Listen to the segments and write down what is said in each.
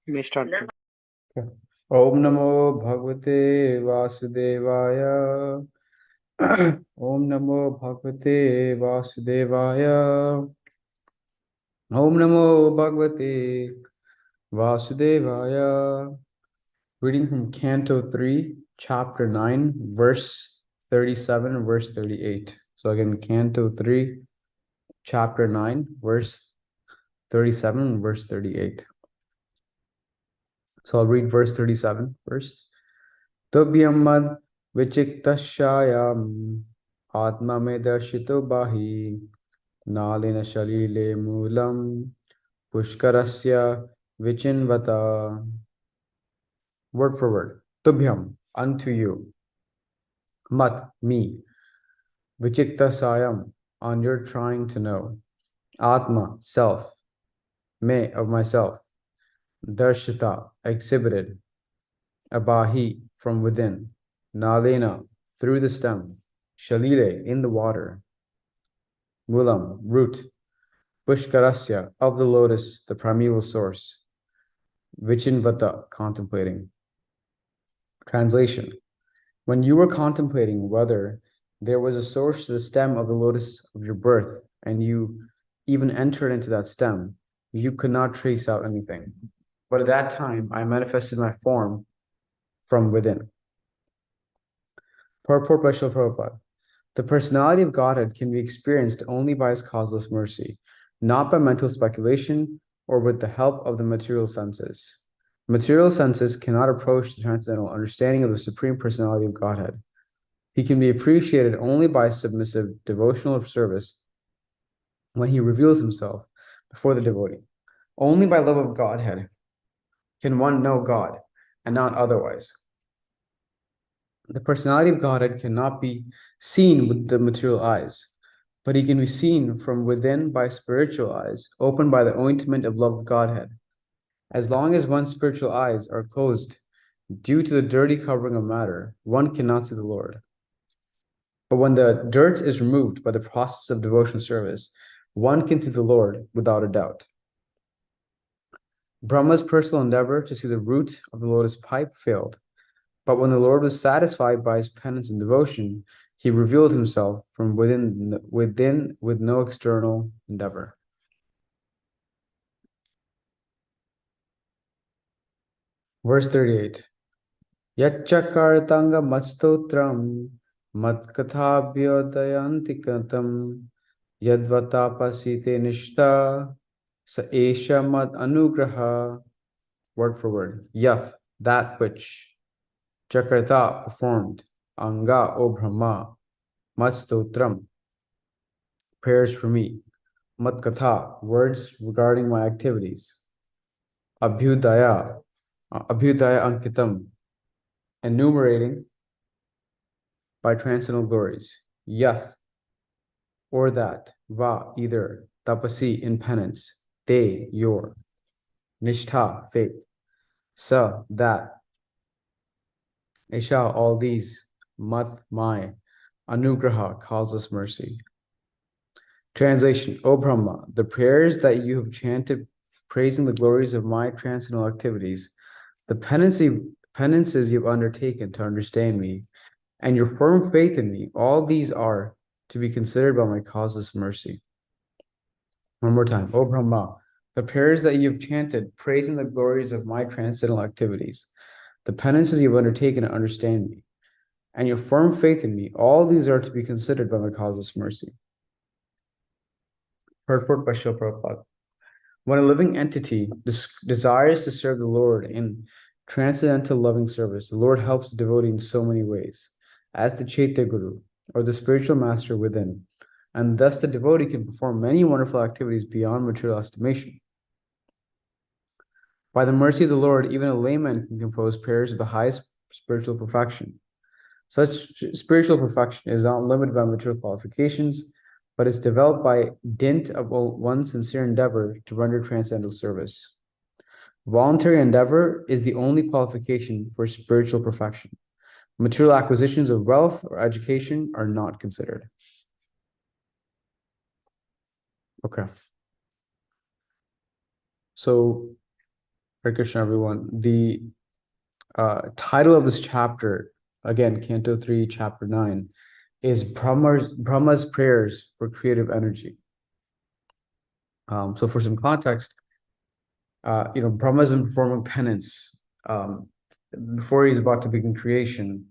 may start. Okay. Om Namo Bhagavate Vasudevaya. Om Namo Bhagavate Vasudevaya. Om Namo Bhagavate Vasudevaya. Reading from Canto 3, Chapter 9, verse 37, verse 38. So again, Canto 3, Chapter 9, verse 37, verse 38. So I'll read verse 37 first. Tobhyamad vichiktashayam atma me darshito bahi nalina shalile mulam pushkarasya vichinvata. Word for word. Tubhyam, unto you. Mat, me. Vichiktasayam, on your trying to know. Atma, self. Me, of myself. Darshita, exhibited. Abahi, from within. Nalena, through the stem. Shalile, in the water. Mulam, root. Pushkarasya, of the lotus, the primeval source. Vichinvata, contemplating. Translation. When you were contemplating whether there was a source to the stem of the lotus of your birth, and you even entered into that stem, you could not trace out anything. But at that time, I manifested my form from within. Purport by Srila Prabhupada. The personality of Godhead can be experienced only by his causeless mercy, not by mental speculation or with the help of the material senses. Material senses cannot approach the transcendental understanding of the Supreme Personality of Godhead. He can be appreciated only by submissive devotional service when he reveals himself before the devotee. Only by love of Godhead can one know God, and not otherwise. The personality of Godhead cannot be seen with the material eyes, but he can be seen from within by spiritual eyes, opened by the ointment of love of Godhead. As long as one's spiritual eyes are closed due to the dirty covering of matter, one cannot see the Lord. But when the dirt is removed by the process of devotional service, one can see the Lord without a doubt. Brahma's personal endeavor to see the root of the lotus pipe failed. But when the Lord was satisfied by his penance and devotion, he revealed himself from within with no external endeavor. Verse 38. Yacchakartanga matstotram matkathabhyodayanti yadvatapasite nishta sa esha mad anugraha. Word for word. Yath, that which. Chakarta, performed. Anga, O Brahma. Matstotram, prayers for me. Matkatha, words regarding my activities. Abhyudaya ankitam, enumerating by transcendental glories. Yath, or that. Va, either. Tapasi, in penance. Te, your. Nishtha, faith. Sa, that. Esha, all these. Mat, my. Anugraha, causeless mercy. Translation. O Brahma, the prayers that you have chanted praising the glories of my transcendental activities, the penances you've undertaken to understand me, and your firm faith in me, all these are to be considered by my causeless mercy. One more time. O Brahma, the prayers that you have chanted praising the glories of my transcendental activities, the penances you've undertaken to understand me, and your firm faith in me, all these are to be considered by my causeless mercy. Purport by Srila Prabhupada. When a living entity desires to serve the Lord in transcendental loving service, the Lord helps the devotee in so many ways, as the Chaitya Guru, or the spiritual master within, and thus the devotee can perform many wonderful activities beyond material estimation. By the mercy of the Lord, even a layman can compose prayers of the highest spiritual perfection. Such spiritual perfection is not limited by material qualifications, but is developed by dint of one's sincere endeavor to render transcendental service. Voluntary endeavor is the only qualification for spiritual perfection. Material acquisitions of wealth or education are not considered. Okay. So Hare Krishna, everyone. The title of this chapter, again, Canto 3, Chapter 9, is Brahma's prayers for creative energy. So for some context, Brahma's been performing penance before he's about to begin creation.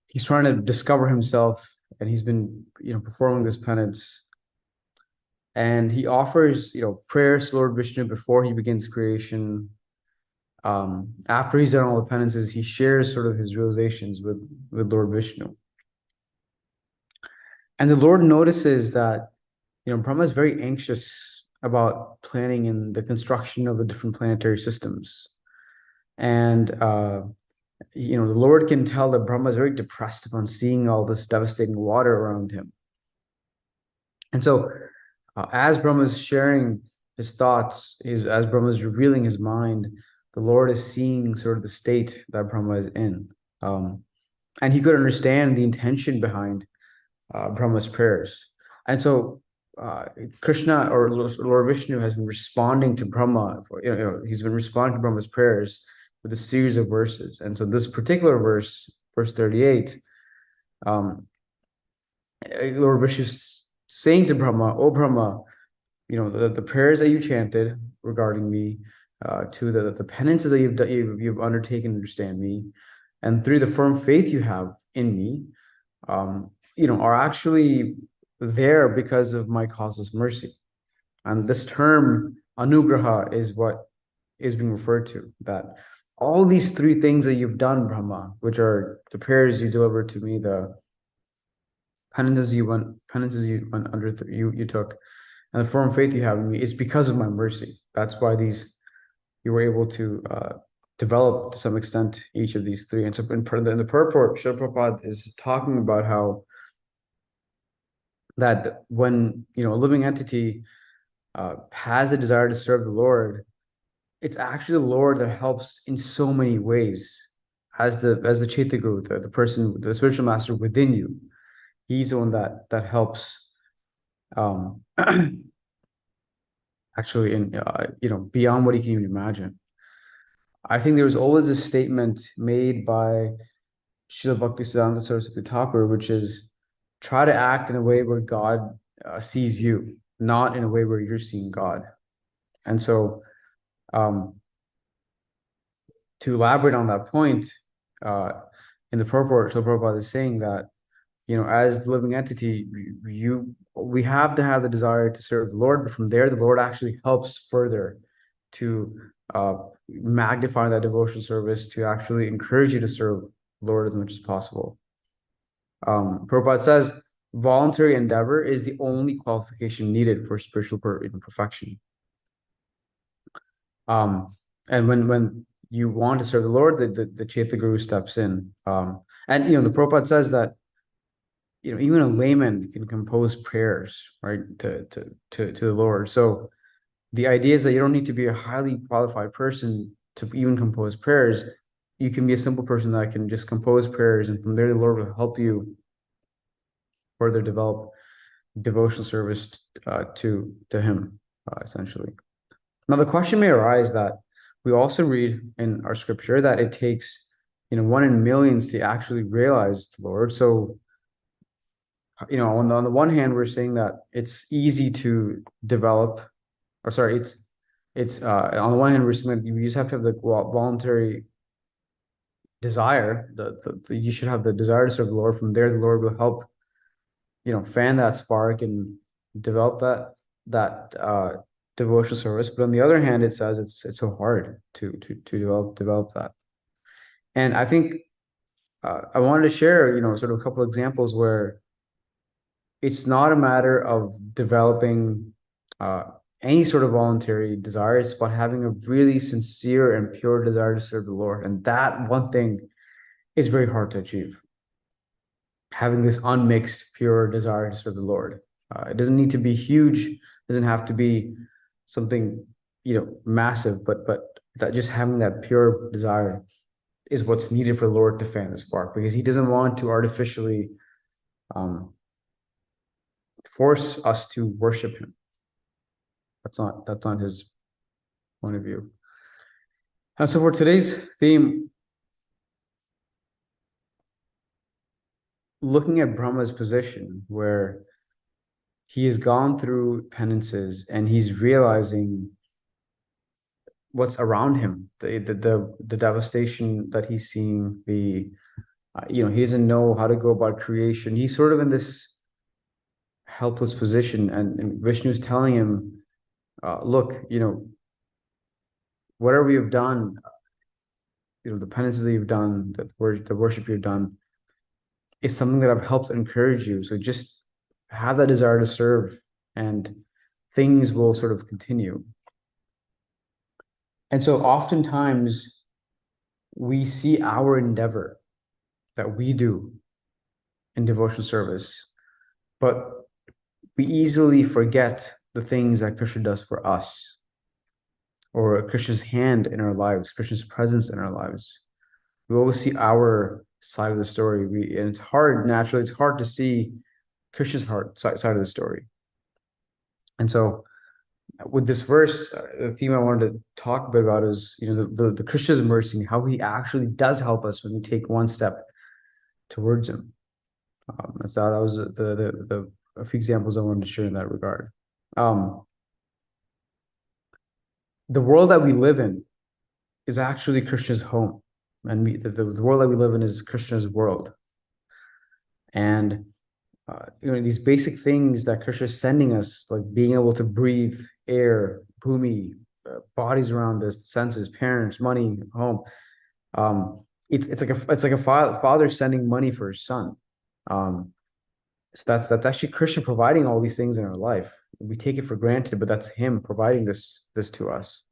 He's trying to discover himself, and he's been, performing this penance. And he offers, prayers to Lord Vishnu before he begins creation. After he's done all the penances, he shares sort of his realizations with Lord Vishnu. And the Lord notices that, Brahma is very anxious about planning and the construction of the different planetary systems. And, the Lord can tell that Brahma is very depressed upon seeing all this devastating water around him. And so, as Brahma is sharing his thoughts, as Brahma is revealing his mind, the Lord is seeing sort of the state that Brahma is in. And he could understand the intention behind Brahma's prayers. And so Krishna, or Lord Vishnu, has been responding to Brahma. He's been responding to Brahma's prayers with a series of verses. And so this particular verse, verse 38, Lord Vishnu is saying to Brahma, "Oh Brahma, the prayers that you chanted regarding me, to the penances that you've undertaken to understand me, and through the firm faith you have in me, are actually there because of my causeless mercy." And this term anugraha is what is being referred to, that all these three things that you've done, Brahma, which are the prayers you delivered to me, the penances you took, and the firm faith you have in me, is because of my mercy. That's why you were able to develop to some extent each of these three. And so in the purport, Srila Prabhupada is talking about how that when a living entity has a desire to serve the Lord, it's actually the Lord that helps in so many ways. As the Chaitya Guru, the person, the spiritual master within you, he's the one that helps. Actually, in beyond what you can even imagine. I think there was always a statement made by Srila Bhaktisiddhanta Saraswati Thakur, which is, try to act in a way where God sees you, not in a way where you're seeing God. And so, to elaborate on that point, in the purport, Srila Prabhupada is saying that, as the living entity, we have to have the desire to serve the Lord, but from there, the Lord actually helps further to magnify that devotional service, to actually encourage you to serve the Lord as much as possible. Prabhupada says, voluntary endeavor is the only qualification needed for spiritual perfection. And when you want to serve the Lord, the Chaitya Guru steps in. And the Prabhupada says that even a layman can compose prayers, right, to the Lord. So the idea is that you don't need to be a highly qualified person to even compose prayers. You can be a simple person that can just compose prayers, and from there the Lord will help you further develop devotional service to Him, essentially. Now the question may arise that we also read in our scripture that it takes 1 in millions to actually realize the Lord. So on the one hand, we're saying that it's easy to develop, or sorry, it's on the one hand, we're saying that you just have to have the voluntary desire. You should have the desire to serve the Lord. From there, the Lord will help, fan that spark and develop that devotional service. But on the other hand, it says it's so hard to develop that. And I think I wanted to share, sort of a couple of examples where it's not a matter of developing any sort of voluntary desire. It's about having a really sincere and pure desire to serve the Lord. And that one thing is very hard to achieve. Having this unmixed, pure desire to serve the Lord. It doesn't need to be huge. It doesn't have to be something, massive, but that just having that pure desire is what's needed for the Lord to fan the spark, because He doesn't want to artificially force us to worship Him. That's not His point of view. And so for today's theme, looking at Brahma's position, where he has gone through penances and he's realizing what's around him, the devastation that he's seeing, he doesn't know how to go about creation. He's sort of in this helpless position, and Vishnu is telling him, look, whatever you've done, the penances that you've done, the worship you've done, is something that I've helped encourage you. So just have that desire to serve, and things will sort of continue. And so oftentimes we see our endeavor that we do in devotional service, but we easily forget the things that Krishna does for us, or Krishna's hand in our lives, Krishna's presence in our lives. We always see our side of the story. And it's hard, naturally, it's hard to see Krishna's side of the story. And so with this verse, the theme I wanted to talk a bit about is, the Krishna's mercy, how he actually does help us when we take one step towards him. So that was a few examples I wanted to share in that regard. The world that we live in is actually Krishna's home, and the world that we live in is Krishna's world. And these basic things that Krishna is sending us, like being able to breathe, air, bhumi, bodies around us, senses, parents, money, home. It's like a father sending money for his son. So that's actually Krishna providing all these things in our life. We take it for granted, but that's him providing this to us.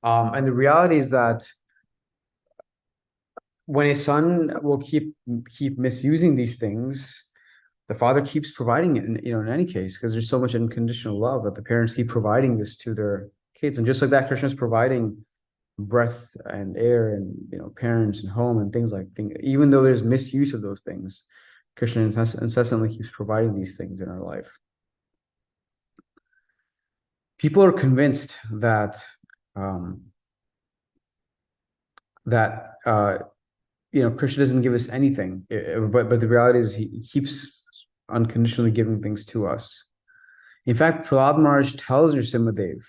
And the reality is that when a son will keep misusing these things, the father keeps providing it in any case, because there's so much unconditional love that the parents keep providing this to their kids. And just like that, Krishna is providing breath and air and parents and home and things. Even though there's misuse of those things, Krishna incessantly keeps providing these things in our life. People are convinced that Krishna doesn't give us anything, but the reality is he keeps unconditionally giving things to us. In fact, Prahlad Maharaj tells Nrsimhadev,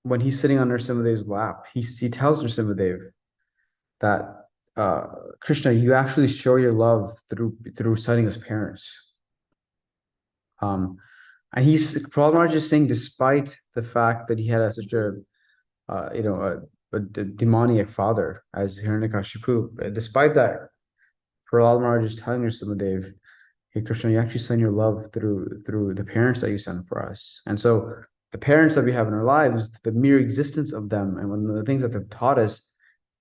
when he's sitting on Nrsimhadev's lap, he tells Nrsimhadev that Krishna, you actually show your love through sending us parents. And Prahlad Maharaj is saying, despite the fact that he had such a demoniac father as Hiranyakashipu, despite that, Prahlad Maharaj is telling Nrsimhadev, hey Krishna, you actually send your love through the parents that you send for us. And so the parents that we have in our lives, the mere existence of them and one of the things that they've taught us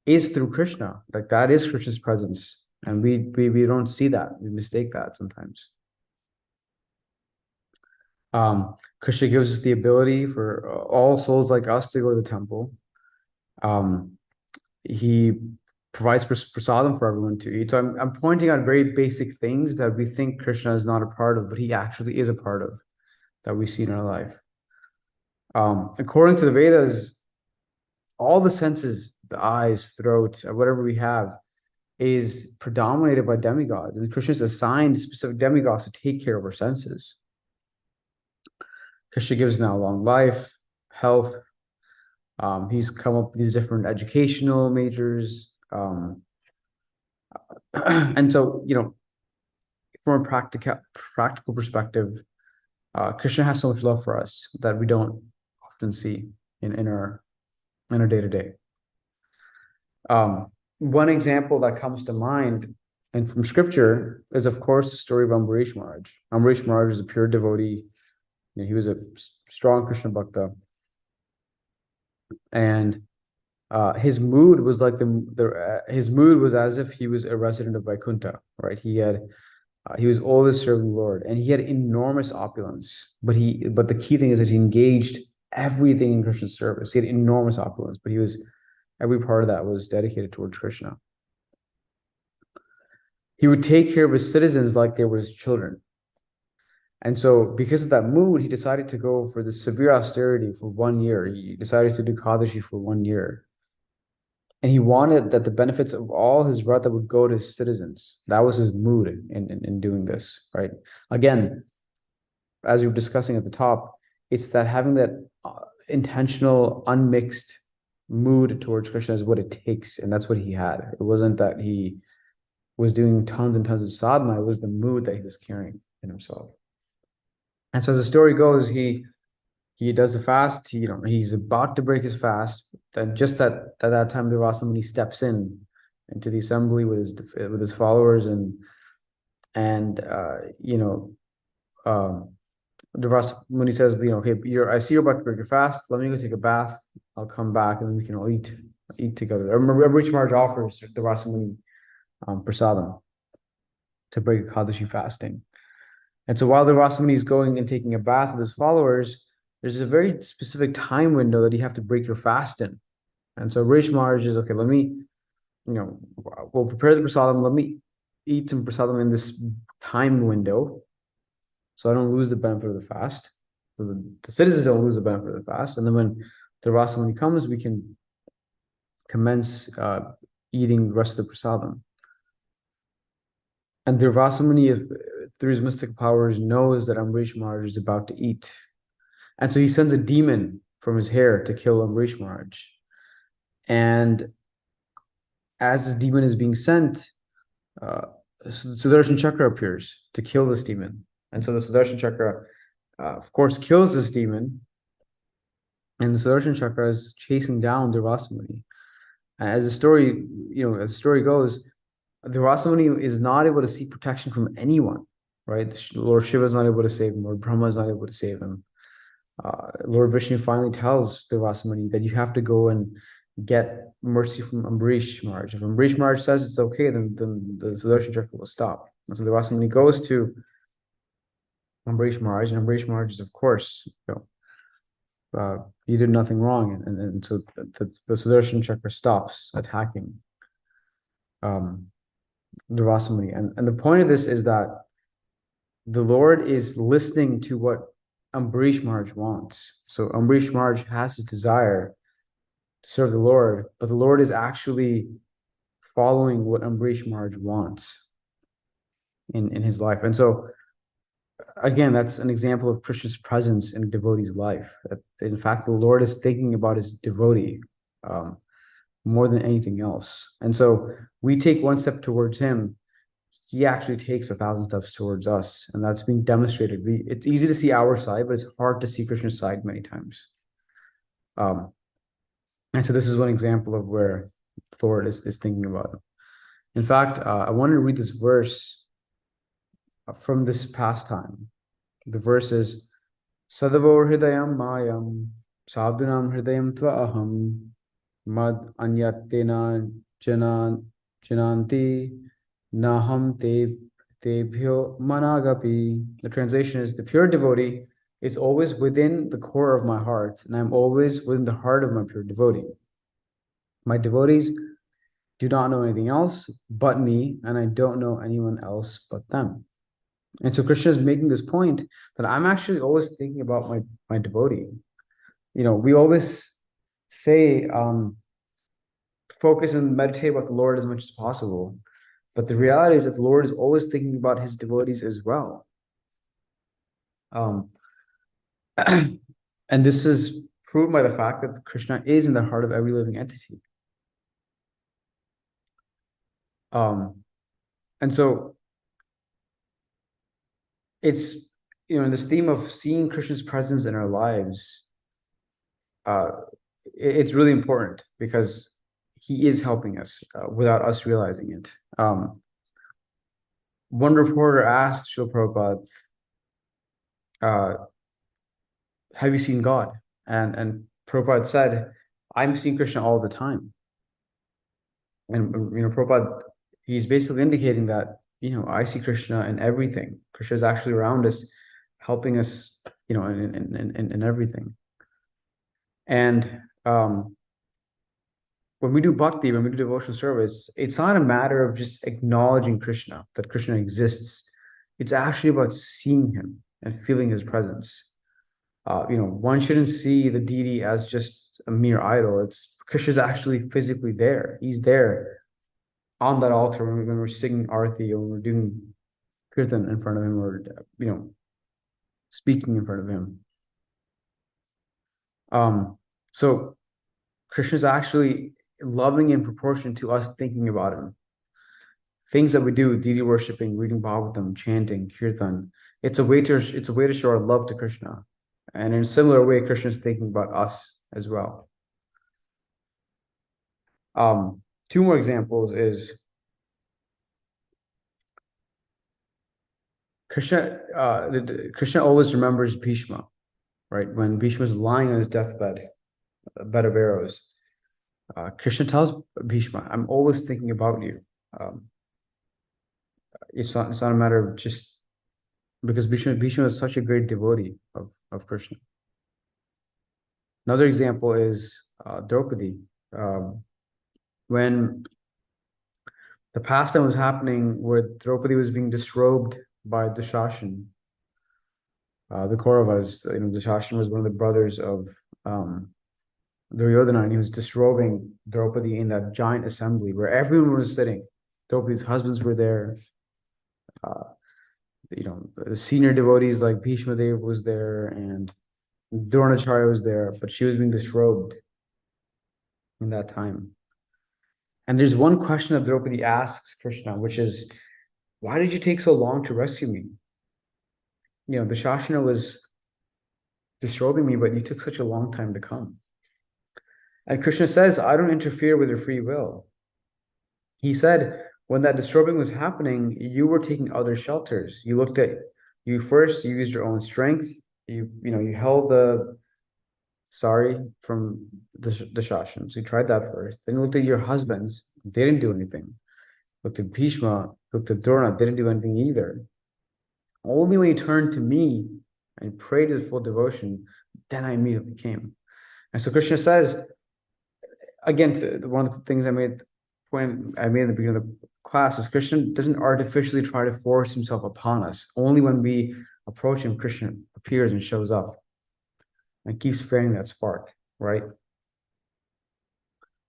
is through Krishna. Like that is Krishna's presence. And we don't see that. We mistake that sometimes. Krishna gives us the ability for all souls like us to go to the temple. He provides prasadam for everyone to eat. So I'm pointing out very basic things that we think Krishna is not a part of, but he actually is a part of, that we see in our life. According to the Vedas, all the senses, the eyes, throat, whatever we have, is predominated by demigods. And Krishna has assigned specific demigods to take care of our senses. Krishna gives now long life, health. He's come up with these different educational majors. And so, from a practical perspective, Krishna has so much love for us that we don't often see in our day-to-day. One example that comes to mind and from scripture is, of course, the story of Ambarish Maharaj. Ambarish Maharaj is a pure devotee. He was a strong Krishna bhakta. And his mood was like his mood was as if he was a resident of Vaikuntha, right? He was always serving the Lord, and he had enormous opulence. But the key thing is that he engaged everything in Krishna's service. He had enormous opulence, but every part of that was dedicated towards Krishna. He would take care of his citizens like they were his children. And so because of that mood, he decided to go for the severe austerity for 1 year. He decided to do Kadashi for 1 year. And he wanted that the benefits of all his vrata would go to his citizens. That was his mood in doing this, right? Again, as we were discussing at the top, it's that having that intentional, unmixed mood towards Krishna is what it takes. And that's what he had. It wasn't that he was doing tons and tons of sadhana, it was the mood that he was carrying in himself. And so as the story goes, he does the fast. He's about to break his fast. Then just at that time, the Rasa Muni steps into the assembly with his followers, and the Rasa Muni says, okay, I see you're about to break your fast. Let me go take a bath. I'll come back, and then we can all eat together. I remember Rich Marge offers the Rasa Muni prasadam to break Kadashi fasting. And so while the Rasa Muni is going and taking a bath with his followers, there's a very specific time window that you have to break your fast in. And so Rish Maharaj is, okay, let me, we'll prepare the prasadam. Let me eat some prasadam in this time window so I don't lose the benefit of the fast. So the citizens don't lose the benefit of the fast. And then when the Rasa Muni comes, we can commence eating the rest of the prasadam. And the Rasa Muni, through his mystical powers, knows that Amrish Maharaj is about to eat. And so he sends a demon from his hair to kill Amrish Maharaj. And as this demon is being sent, Sudarshan Chakra appears to kill this demon. And so the Sudarshan Chakra, of course, kills this demon. And the Sudarshan Chakra is chasing down the Rasa Muni. As the story goes, the Rasa Muni is not able to seek protection from anyone, right? Lord Shiva is not able to save him. Lord Brahma is not able to save him. Lord Vishnu finally tells the Rasa Muni that you have to go and get mercy from Amrish Maharaj. If Amrish Maharaj says it's okay, then the Sudarshan Chakra will stop. And so the Rasa Muni goes to Amrish Maharaj, and Amrish Maharaj is, of course, you did nothing wrong, and so the Sudarshan Chakra stops attacking the Rasa Muni. And the point of this is that the Lord is listening to what Amrish Maharaj wants. So Amrish Maharaj has his desire to serve the Lord, but the Lord is actually following what Amrish Maharaj wants in his life. And so, again, that's an example of Krishna's presence in a devotee's life. In fact, the Lord is thinking about his devotee more than anything else. And so we take one step towards him, he actually takes 1,000 steps towards us, and that's being demonstrated. It's easy to see our side, but it's hard to see Krishna's side many times. And so this is one example of where the Lord is thinking about it. In fact, I wanted to read this verse from this pastime. The verse is, Sadavo hridayam mayam, sadhunam hridayam tva aham, mad anyatena jananti, Naham tebhyo managapi. The translation is, the pure devotee is always within the core of my heart, and I'm always within the heart of my pure devotee. My devotees do not know anything else but me, and I don't know anyone else but them. And so Krishna is making this point that I'm actually always thinking about my devotee. We always say, focus and meditate about the Lord as much as possible. But the reality is that the Lord is always thinking about his devotees as well. And this is proved by the fact that Krishna is in the heart of every living entity. And so it's, in this theme of seeing Krishna's presence in our lives, it's really important because he is helping us without us realizing it. One reporter asked Srila Prabhupada, have you seen God? And Prabhupada said, I'm seeing Krishna all the time. And Prabhupada, he's basically indicating that, I see Krishna in everything. Krishna is actually around us, helping us, in everything. And when we do bhakti, when we do devotional service, it's not a matter of just acknowledging Krishna, that Krishna exists. It's actually about seeing him. and feeling his presence. One shouldn't see the deity as just a mere idol. Krishna's actually physically there. He's there on that altar when we're singing Arati or when we're doing kirtan in front of him, or speaking in front of him. So Krishna's actually loving in proportion to us thinking about him. Things that we do, deity worshiping, reading Bhagavatam, chanting, kirtan, it's a way to show our love to Krishna. And in a similar way, Krishna is thinking about us as well. Two more examples is Krishna always remembers Bhishma, right? When Bhishma is lying on his deathbed, a bed of arrows, Krishna tells Bhishma, I'm always thinking about you. It's not a matter of just because Bhishma is such a great devotee of Krishna. Another example is Draupadi. When the pastime was happening where Draupadi was being disrobed by Dushashan, the Kauravas, Dushashan was one of the brothers of Duryodhana, and he was disrobing Draupadi in that giant assembly where everyone was sitting. Draupadi's husbands were there. The senior devotees like Bhishma Dev was there, and Dronacharya was there, but she was being disrobed in that time. And there's one question that Draupadi asks Krishna, which is, why did you take so long to rescue me? The Shashana was disrobing me, but you took such a long time to come. And Krishna says, I don't interfere with your free will. He said, when that disrobing was happening, you were taking other shelters. You first used your own strength. You held the sari from the Shashana. So you tried that first. Then you looked at your husbands. They didn't do anything. Looked at Bhishma, looked at Drona, they didn't do anything either. Only when you turned to me and prayed with full devotion, then I immediately came. And so Krishna says, again, one of the things I made in the beginning of the class is Krishna doesn't artificially try to force himself upon us. Only when we approach him, Krishna appears and shows up and keeps fanning that spark, right?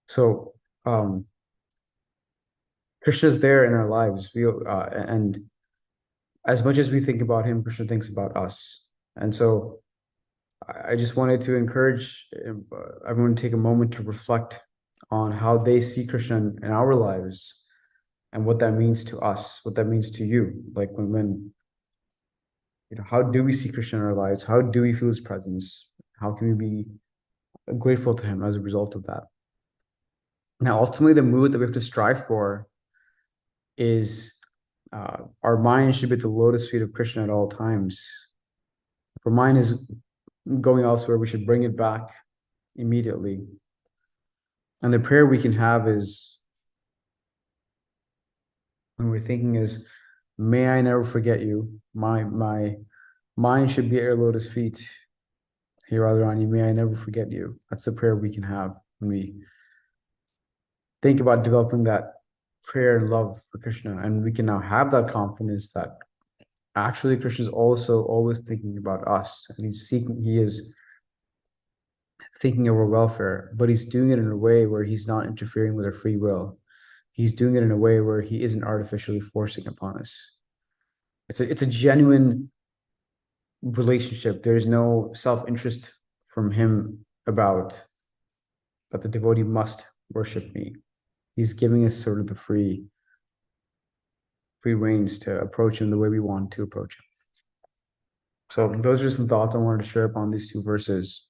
So Krishna's there in our lives. And as much as we think about him, Krishna thinks about us. And so I just wanted to encourage everyone to take a moment to reflect on how they see Krishna in our lives and what that means to us, what that means to you. Like how do we see Krishna in our lives? How do we feel his presence? How can we be grateful to him as a result of that? Now, ultimately, the mood that we have to strive for is our mind should be at the lotus feet of Krishna at all times. If our mind is going elsewhere, we should bring it back immediately. And the prayer we can have is, when we're thinking is, may I never forget you. My mind should be at your lotus feet. Hey Radharani, may I never forget you. That's the prayer we can have when we think about developing that prayer and love for Krishna. And we can now have that confidence that actually Krishna is also always thinking about us, and he is thinking of our welfare, but he's doing it in a way where he's not interfering with our free will. He's doing it in a way where he isn't artificially forcing upon us. It's a genuine relationship. There's no self-interest from him about that the devotee must worship me. He's giving us sort of the free reins to approach him the way we want to approach him. So those are some thoughts I wanted to share upon these two verses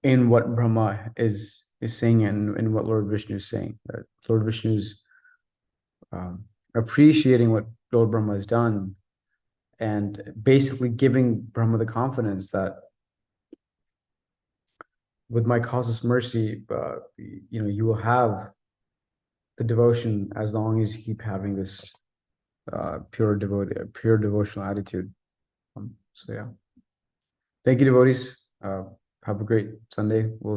in what Brahma is saying and what Lord Vishnu is saying. That Lord Vishnu is appreciating what Lord Brahma has done and basically giving Brahma the confidence that with my causeless mercy, you will have the devotion as long as you keep having this pure devotional attitude. So yeah. Thank you, devotees. Have a great Sunday. We'll